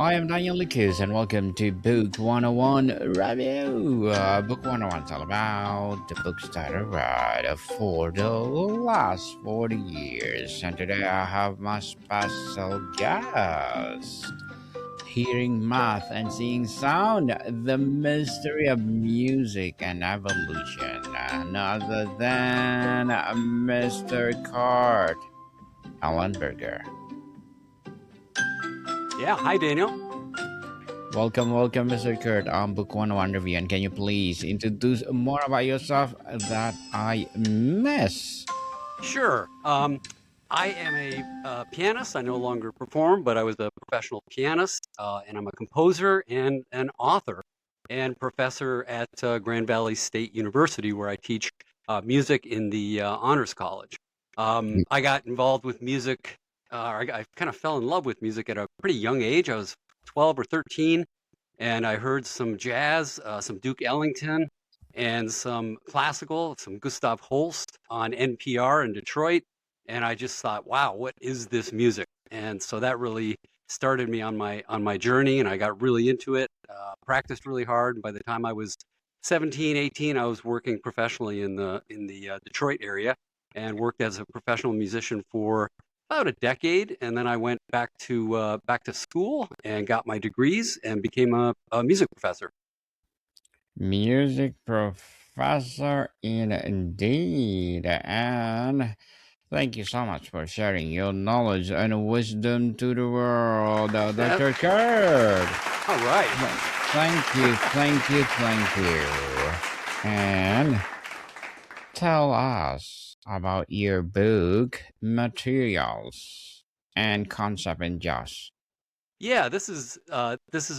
I am Daniel Lucas, and welcome to Book 101 Review. Book 101 is all about the books that I read for the last 40 years. And today I have my special guest. Hearing math and seeing sound, the mystery of music and evolution. None other than Mr. Cart, Ellenberger. Yeah, hi Daniel. Welcome, Mr. Kurt, on Book 101 Review. And can you please introduce more about yourself that I miss? Sure. I am a pianist. I no longer perform, but I was a professional pianist, and I'm a composer and an author and professor at Grand Valley State University, where I teach music in the Honors College. I got involved with music. I kind of fell in love with music at a pretty young age. I was 12 or 13, and I heard some jazz, some Duke Ellington, and some classical, some Gustav Holst on NPR in Detroit. And I just thought, wow, what is this music? And so that really started me on my journey, and I got really into it, practiced really hard. And by the time I was 17, 18, I was working professionally in the Detroit area and worked as a professional musician for about a decade, and then I went back to school and got my degrees and became a music professor. Music professor indeed. And thank you so much for sharing your knowledge and wisdom to the world, Dr. Kurt. All right. Thank you. And tell us about your book, Materials and Concept in Jazz. Yeah, this is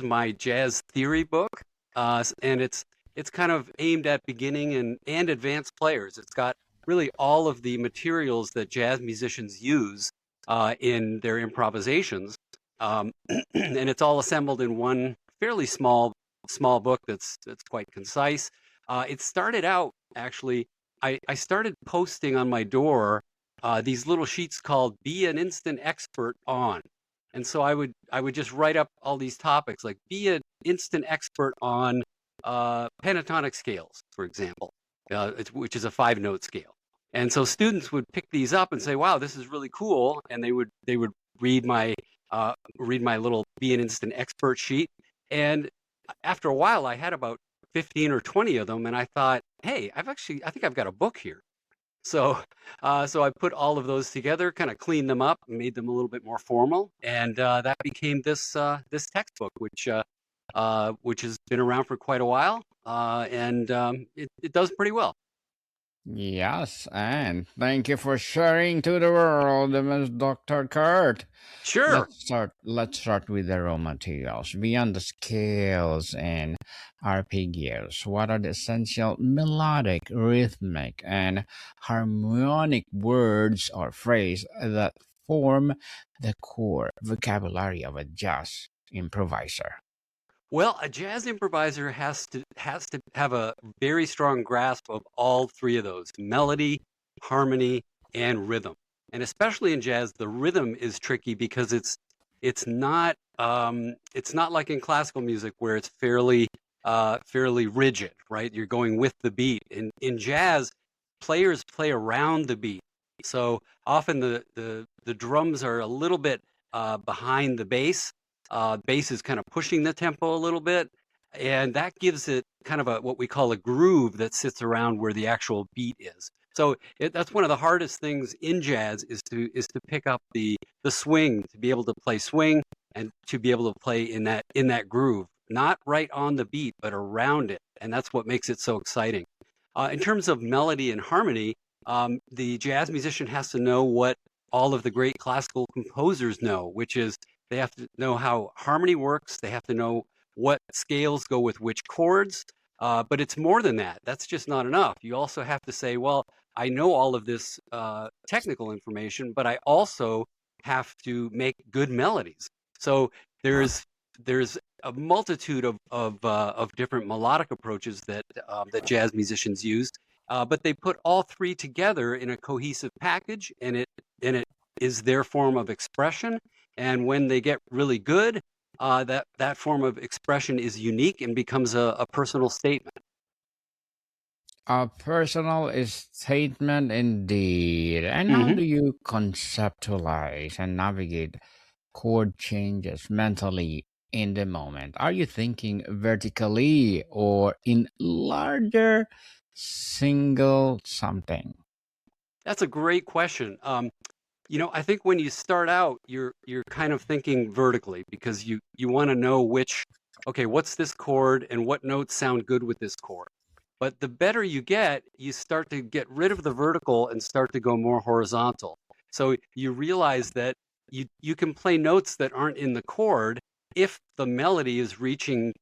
my jazz theory book, and it's kind of aimed at beginning and advanced players. It's got really all of the materials that jazz musicians use in their improvisations, and it's all assembled in one fairly small book that's quite concise. It started out actually. I started posting on my door these little sheets called "Be an Instant Expert on," and so I would just write up all these topics like "Be an instant expert on pentatonic scales," for example, which is a 5-note scale. And so students would pick these up and say, "Wow, this is really cool," and they would read my little "Be an Instant Expert" sheet. And after a while, I had about 15 or 20 of them, and I thought, hey, I think I've got a book here. So I put all of those together, kind of cleaned them up, made them a little bit more formal, and that became this textbook, which has been around for quite a while, and it does pretty well. Yes, and thank you for sharing to the world, Ms. Dr. Kurt. Sure. Let's start with the raw materials. Beyond the scales and arpeggios, what are the essential melodic, rhythmic, and harmonic words or phrase that form the core vocabulary of a jazz improviser? Well, a jazz improviser has to have a very strong grasp of all three of those: melody, harmony, and rhythm. And especially in jazz, the rhythm is tricky because it's not like in classical music where it's fairly rigid, right? You're going with the beat. In jazz, players play around the beat. So often the drums are a little bit behind the bass. Bass is kind of pushing the tempo a little bit, and that gives it kind of what we call a groove that sits around where the actual beat is. So that's one of the hardest things in jazz is to pick up the swing, to be able to play swing and to be able to play in that groove, not right on the beat, but around it, and that's what makes it so exciting. In terms of melody and harmony, the jazz musician has to know what all of the great classical composers know, which is they have to know how harmony works. They have to know what scales go with which chords. But it's more than that. That's just not enough. You also have to say, well, I know all of this technical information, but I also have to make good melodies. So there's a multitude of different melodic approaches that jazz musicians use, but they put all three together in a cohesive package, and it is their form of expression. And when they get really good, that form of expression is unique and becomes a personal statement. A personal statement indeed. And how Hmm. do you conceptualize and navigate chord changes mentally in the moment? Are you thinking vertically or in larger single something? That's a great question. I think when you start out, you're kind of thinking vertically because you want to know okay, what's this chord and what notes sound good with this chord. But the better you get, you start to get rid of the vertical and start to go more horizontal. So you realize that you can play notes that aren't in the chord if the melody is reaching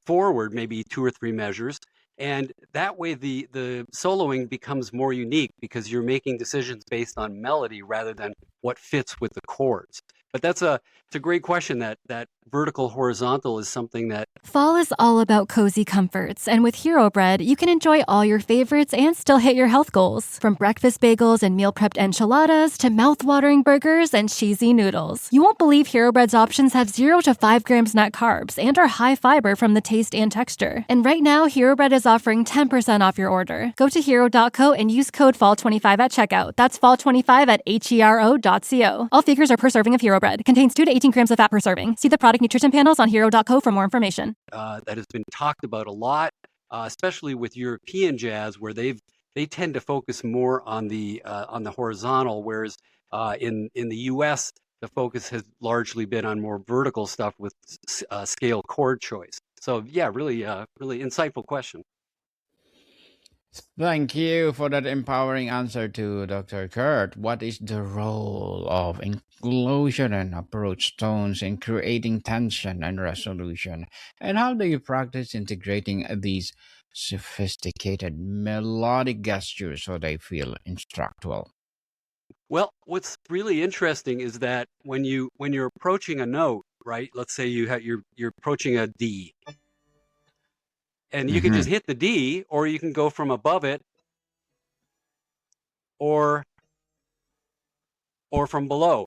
forward, maybe 2 or 3 measures, and that way the soloing becomes more unique because you're making decisions based on melody rather than what fits with the chords. But it's a great question. That vertical horizontal is something that Fall is all about cozy comforts, and with Hero Bread, you can enjoy all your favorites and still hit your health goals. From breakfast bagels and meal prepped enchiladas to mouth-watering burgers and cheesy noodles. You won't believe Hero Bread's options have 0 to 5 grams net carbs and are high fiber from the taste and texture. And right now, Hero Bread is offering 10% off your order. Go to hero.co and use code FALL25 at checkout. That's FALL25 at hero.co. All figures are per serving of Hero Bread. Contains 2 to 18 grams of fat per serving. See the product nutrition panels on hero.co for more information. that has been talked about a lot, especially with European jazz, where they tend to focus more on the horizontal, whereas in the U.S. the focus has largely been on more vertical stuff with scale chord choice. So yeah, really insightful question. Thank you for that empowering answer to Dr. Kurt. What is the role of inclusion and approach tones in creating tension and resolution? And how do you practice integrating these sophisticated melodic gestures so they feel instructual? Well, what's really interesting is that when you're approaching a note, right? Let's say you're approaching a D, and you can Hmm. just hit the D, or you can go from above it, or from below.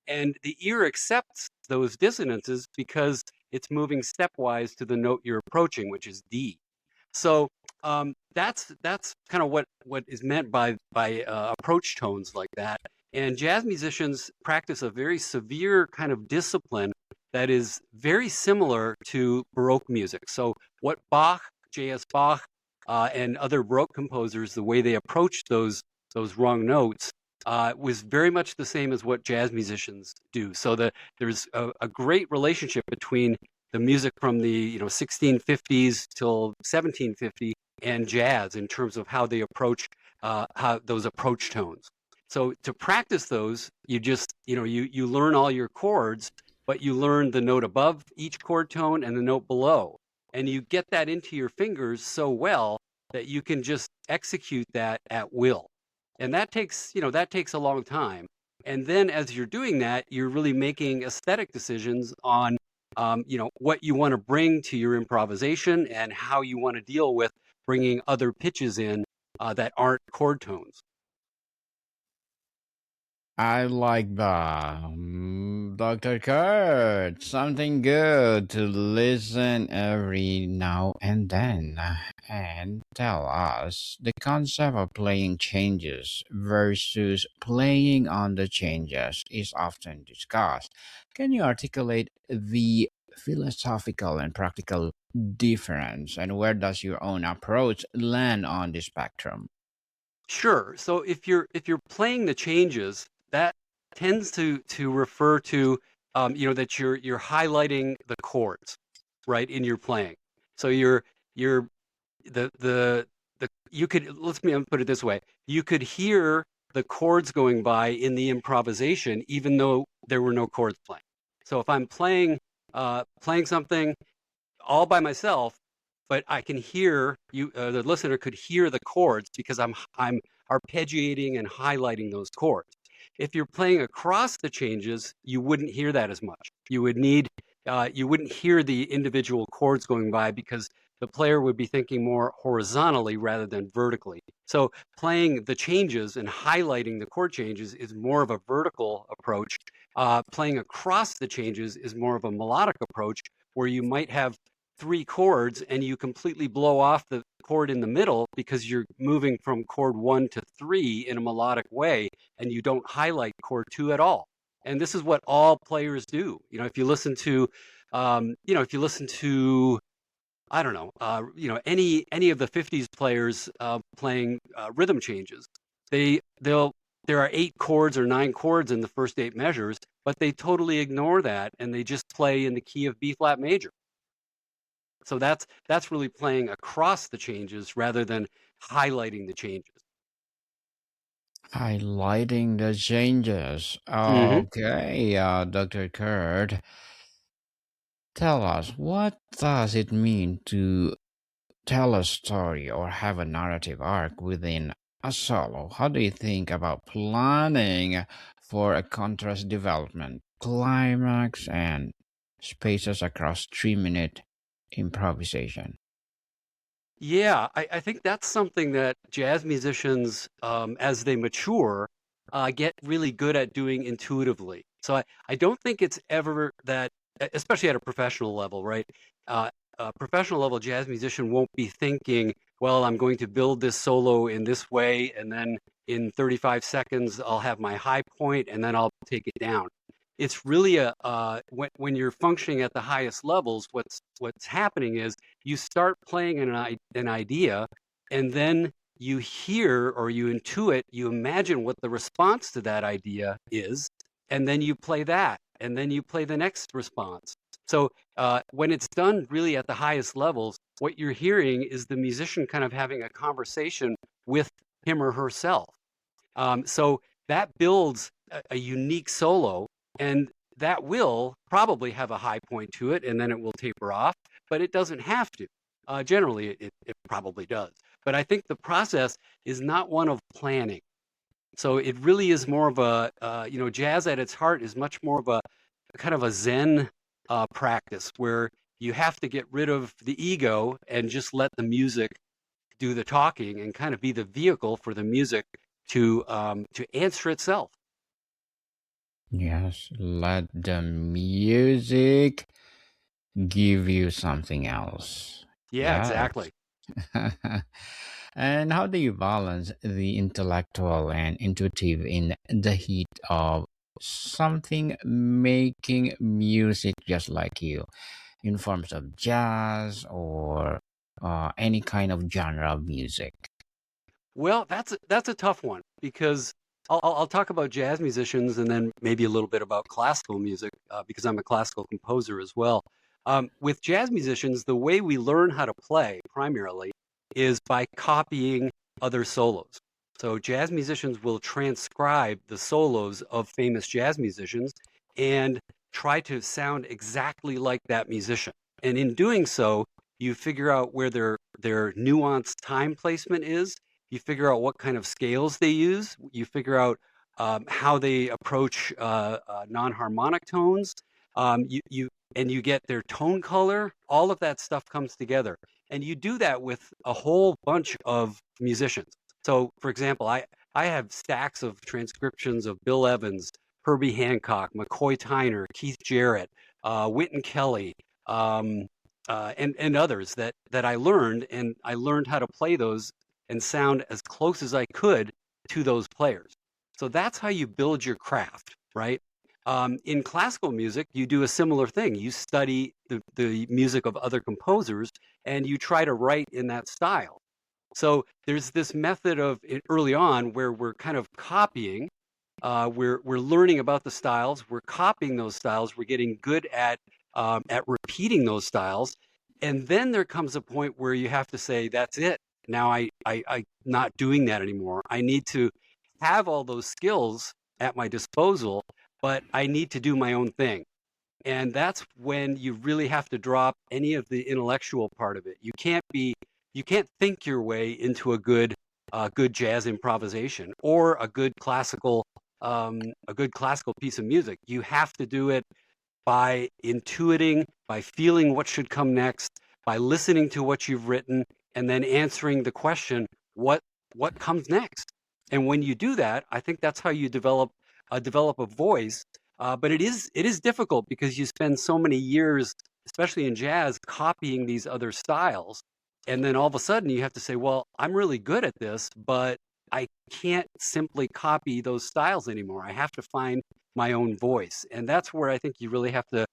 And the ear accepts those dissonances because it's moving stepwise to the note you're approaching, which is D. So that's kind of what is meant by approach tones like that. And jazz musicians practice a very severe kind of discipline that is very similar to Baroque music. So what Bach, J.S. Bach, and other Baroque composers, the way they approached those wrong notes was very much the same as what jazz musicians do. So there's a great relationship between the music from the 1650s till 1750 and jazz in terms of how they approach how those approach tones. So to practice those, you just you learn all your chords, but you learn the note above each chord tone and the note below, and you get that into your fingers so well that you can just execute that at will. And that takes a long time. And then as you're doing that, you're really making aesthetic decisions on what you want to bring to your improvisation and how you want to deal with bringing other pitches in that aren't chord tones. I like that. Dr. Kurt, something good to listen every now and then. And tell us the concept of playing changes versus playing on the changes is often discussed. Can you articulate the philosophical and practical difference, and where does your own approach land on the spectrum? Sure. So if you're playing the changes, that tends to refer to that you're highlighting the chords, right, in your playing. So you're the you could let's me put it this way. You could hear the chords going by in the improvisation even though there were no chords playing. So if I'm playing something all by myself, but I can hear you. The listener could hear the chords because I'm arpeggiating and highlighting those chords. If you're playing across the changes, you wouldn't hear that as much. You wouldn't hear the individual chords going by because the player would be thinking more horizontally rather than vertically. So playing the changes and highlighting the chord changes is more of a vertical approach. Playing across the changes is more of a melodic approach, where you might have three chords and you completely blow off the chord in the middle because you're moving from chord 1 to 3 in a melodic way, and you don't highlight chord 2 at all. And this is what all players do. If you listen to, I don't know, any of the '50s players playing rhythm changes, there are 8 chords or 9 chords in the first 8 measures, but they totally ignore that and they just play in the key of B flat major. So that's really playing across the changes rather than highlighting the changes. Highlighting the changes. Hmm. Okay, Dr. Kurt, tell us, what does it mean to tell a story or have a narrative arc within a solo? How do you think about planning for a contrast development, climax, and spaces across 3 minute improvisation? Yeah, I think that's something that jazz musicians, as they mature, get really good at doing intuitively. So I don't think it's ever that, especially at a professional level, right? A professional level jazz musician won't be thinking, well, I'm going to build this solo in this way, and then in 35 seconds, I'll have my high point, and then I'll take it down. It's really when you're functioning at the highest levels, what's happening is you start playing an idea, and then you hear or you intuit, you imagine what the response to that idea is, and then you play that, and then you play the next response. So when it's done really at the highest levels, what you're hearing is the musician kind of having a conversation with him or herself. So that builds a unique solo, and that will probably have a high point to it, and then it will taper off, but it doesn't have to. Generally, it probably does. But I think the process is not one of planning. So it really is more of jazz at its heart is much more of a kind of a Zen practice, where you have to get rid of the ego and just let the music do the talking and kind of be the vehicle for the music to answer itself. Yes, let the music give you something else. Yeah, Yes. exactly. And how do you balance the intellectual and intuitive in the heat of something making music just like you, in forms of jazz or any kind of genre of music? Well, that's a tough one, because I'll talk about jazz musicians and then maybe a little bit about classical music, because I'm a classical composer as well. With jazz musicians, the way we learn how to play primarily is by copying other solos. So jazz musicians will transcribe the solos of famous jazz musicians and try to sound exactly like that musician. And in doing so, you figure out where their nuanced time placement is. You figure out what kind of scales they use. You figure out how they approach non-harmonic tones. You get their tone color. All of that stuff comes together, and you do that with a whole bunch of musicians. So, for example, I have stacks of transcriptions of Bill Evans, Herbie Hancock, McCoy Tyner, Keith Jarrett, Wynton Kelly, and others that I learned, and I learned how to play those and sound as close as I could to those players. So that's how you build your craft, right? In classical music, you do a similar thing. You study the music of other composers and you try to write in that style. So there's this method of early on where we're kind of copying. We're learning about the styles. We're copying those styles. We're getting good at repeating those styles, and then there comes a point where you have to say, "That's it. Now I'm not doing that anymore. I need to have all those skills at my disposal, but I need to do my own thing." And that's when you really have to drop any of the intellectual part of it. You can't think your way into good jazz improvisation or a good classical piece of music. You have to do it by intuiting, by feeling what should come next, by listening to what you've written and then answering the question, what comes next? And when you do that, I think that's how you develop a voice. But it is difficult because you spend so many years, especially in jazz, copying these other styles. And then all of a sudden you have to say, well, I'm really good at this, but I can't simply copy those styles anymore. I have to find my own voice. And that's where I think you really have to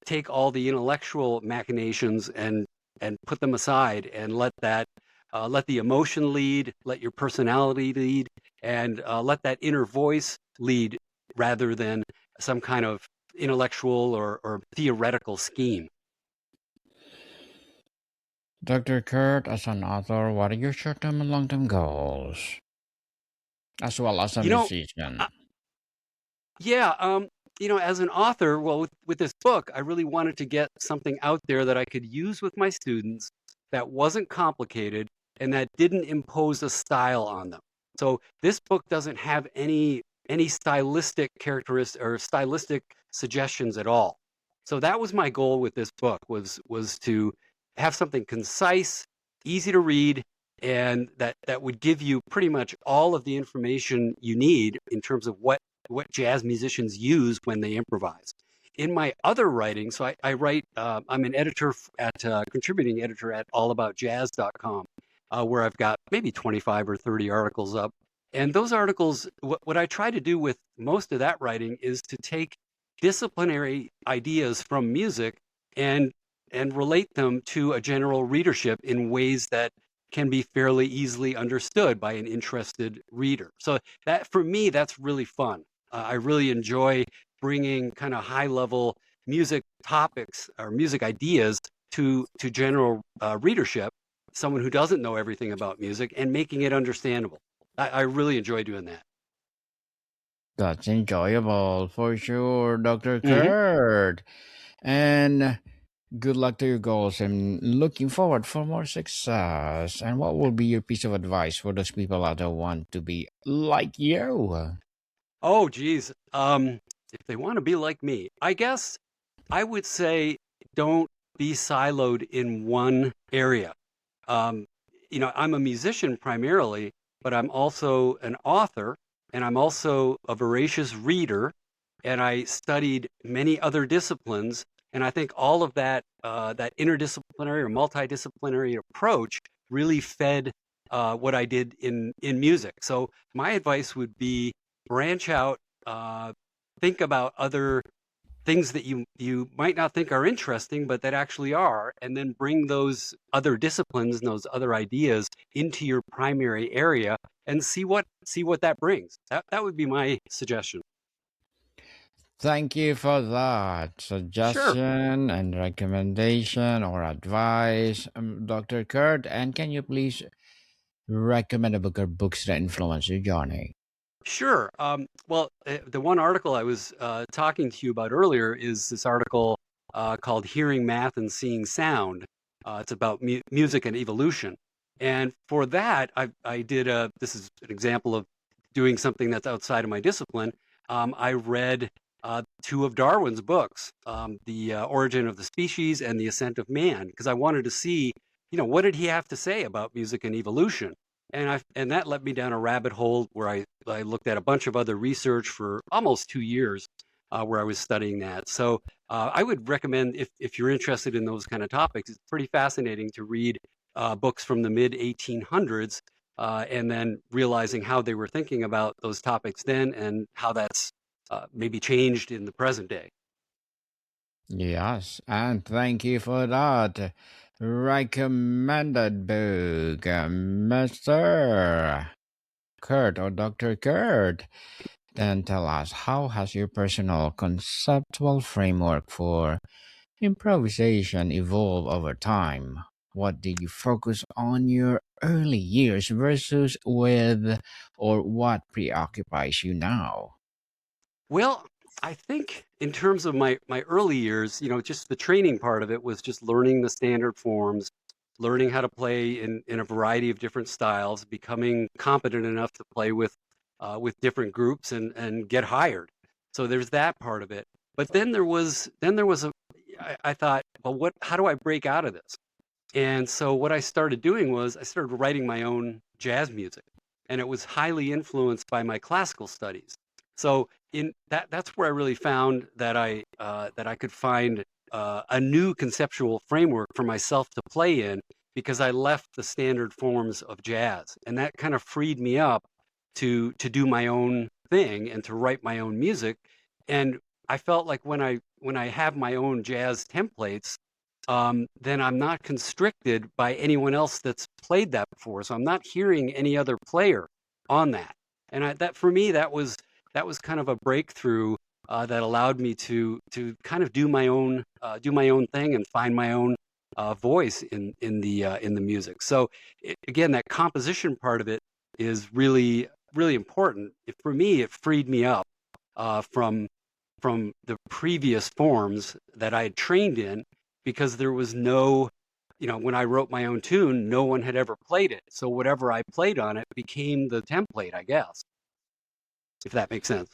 take all the intellectual machinations and put them aside and let the emotion lead, let your personality lead, and let that inner voice lead rather than some kind of intellectual or theoretical scheme. Dr. Kurt, as an author, what are your short-term and long-term goals, as well as a You know, musician? uh, yeah, as an author, well, with this book, I really wanted to get something out there that I could use with my students that wasn't complicated and that didn't impose a style on them. So this book doesn't have any stylistic characteristics or stylistic suggestions at all. So that was my goal with this book was to have something concise, easy to read, and that would give you pretty much all of the information you need in terms of what jazz musicians use when they improvise. In my other writing, so I write, I'm an editor at contributing editor at allaboutjazz.com, where I've got maybe 25 or 30 articles up. And those articles, what I try to do with most of that writing is to take disciplinary ideas from music and relate them to a general readership in ways that can be fairly easily understood by an interested reader. So that, for me, that's really fun. I really enjoy bringing kind of high level music topics or music ideas to general readership, someone who doesn't know everything about music, and making it understandable. I really enjoy doing that. That's enjoyable for sure, Dr. Hmm. Kurt. And good luck to your goals and looking forward for more success. And what will be your piece of advice for those people out there who want to be like you? Oh, geez. If they want to be like me, I guess I would say don't be siloed in one area. Um, I'm a musician primarily, but I'm also an author, and I'm also a voracious reader, and I studied many other disciplines, and I think all of that interdisciplinary or multidisciplinary approach really fed what I did in music. So my advice would be branch out, uh, think about other things that you might not think are interesting, but that actually are, and then bring those other disciplines and those other ideas into your primary area and see what that brings. That would be my suggestion. Thank you for that Sure. suggestion and recommendation or advice, Dr. Kurt. And can you please recommend a book or books that influence your journey? Sure. Well, the one article I was talking to you about earlier is this article called "Hearing Math and Seeing Sound." It's about music and evolution. And for that, I did a. This is an example of doing something that's outside of my discipline. I read two of Darwin's books, "The Origin of the Species" and "The Ascent of Man," because I wanted to see, what did he have to say about music and evolution. And that led me down a rabbit hole where I looked at a bunch of other research for almost 2 years, where I was studying that. So I would recommend, if you're interested in those kind of topics, it's pretty fascinating to read books from the mid 1800s, and then realizing how they were thinking about those topics then and how that's maybe changed in the present day. Yes, and thank you for that recommended book, Mr. Kurt or Dr. Kurt. Then tell us, how has your personal conceptual framework for improvisation evolved over time? What did you focus on your early years versus with, or what preoccupies you now? Well, I think in terms of my early years, just the training part of it was just learning the standard forms, learning how to play in a variety of different styles, becoming competent enough to play with different groups and get hired. So there's that part of it. But then there was a I thought, well, how do I break out of this? And so what I started doing was I started writing my own jazz music, and it was highly influenced by my classical studies. So in that's where I really found that I could find a new conceptual framework for myself to play in, because I left the standard forms of jazz, and that kind of freed me up to do my own thing and to write my own music. And I felt like when I have my own jazz templates, then I'm not constricted by anyone else that's played that before. So I'm not hearing any other player on that. And that for me, that was kind of a breakthrough that allowed me to kind of do my own thing and find my own voice in the music. So again, that composition part of it is really important. For me, it freed me up from the previous forms that I had trained in, because there was no, when I wrote my own tune, no one had ever played it. So whatever I played on it became the template, I guess, if that makes sense.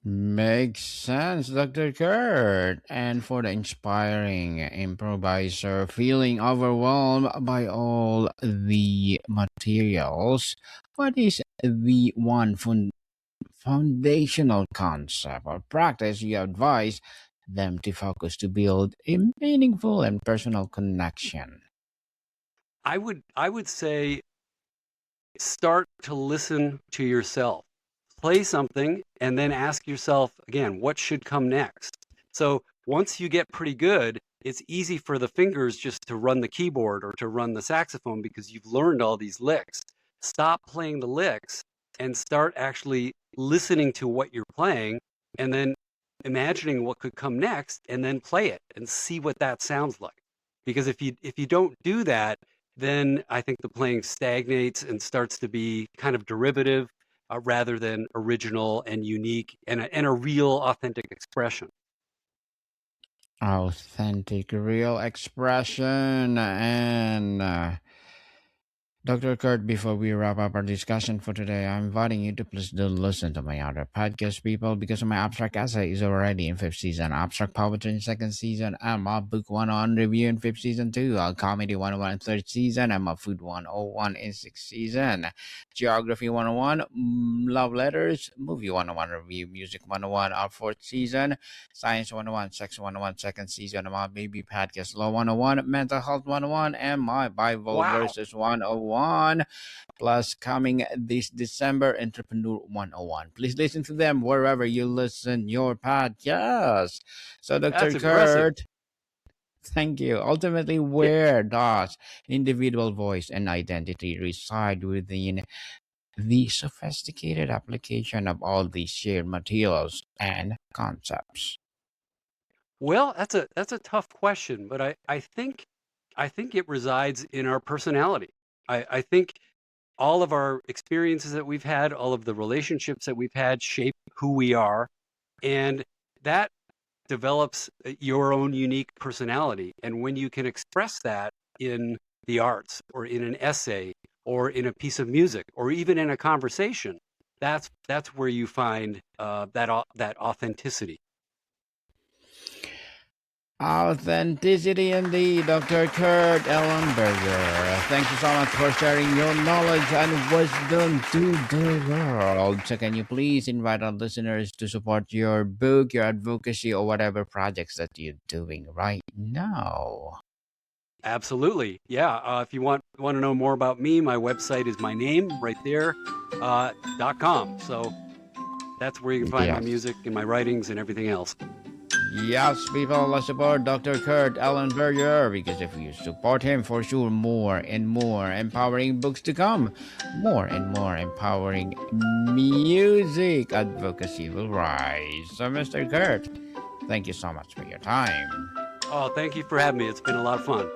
Makes sense, Dr. Kurt. And for the inspiring improviser feeling overwhelmed by all the materials, what is the one foundational concept or practice you advise them to focus to build a meaningful and personal connection? I would say start to listen to yourself. Play something and then ask yourself again, what should come next? So once you get pretty good, it's easy for the fingers just to run the keyboard or to run the saxophone because you've learned all these licks. Stop playing the licks and start actually listening to what you're playing, and then imagining what could come next, and then play it and see what that sounds like. Because if you don't do that, then I think the playing stagnates and starts to be kind of derivative, rather than original and unique, and a real authentic expression. Authentic, real expression. And Dr. Kurt, before we wrap up our discussion for today, I'm inviting you to please do listen to my other podcast, people, because my abstract essay is already in fifth season, abstract poetry in second season, and my book 101 review in fifth season too, comedy 101 in third season, and my food 101 in sixth season, geography 101, love letters, movie 101 review, music 101, our fourth season, science 101, sex 101, second season, and my baby podcast law 101, mental health 101, and my Bible Wow. verses 101. Plus, coming this December, Entrepreneur 101. Please listen to them wherever you listen your podcast. So, Dr. That's impressive. Kurt, thank you. Ultimately, Yeah. where does individual voice and identity reside within the sophisticated application of all these shared materials and concepts? Well, that's a tough question, but I think it resides in our personality. I think all of our experiences that we've had, all of the relationships that we've had shape who we are, and that develops your own unique personality. And when you can express that in the arts or in an essay or in a piece of music or even in a conversation, that's where you find that authenticity. Authenticity indeed, Dr. Kurt Ellenberger. Thank you so much for sharing your knowledge and wisdom to the world. So, can you please invite our listeners to support your book, your advocacy, or whatever projects that you're doing right now? Absolutely. Yeah. If you want to know more about me, my website is my name right there, .com. So that's where you can find my Yes. music and my writings and everything else. Yes, people, let's support Dr. Kurt Ellenberger because if you support him, for sure, more and more empowering books to come, more and more empowering music advocacy will rise. So, Mr. Kurt, thank you so much for your time. Oh, thank you for having me. It's been a lot of fun.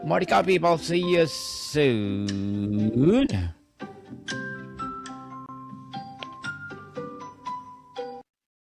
Monica, people, see you soon.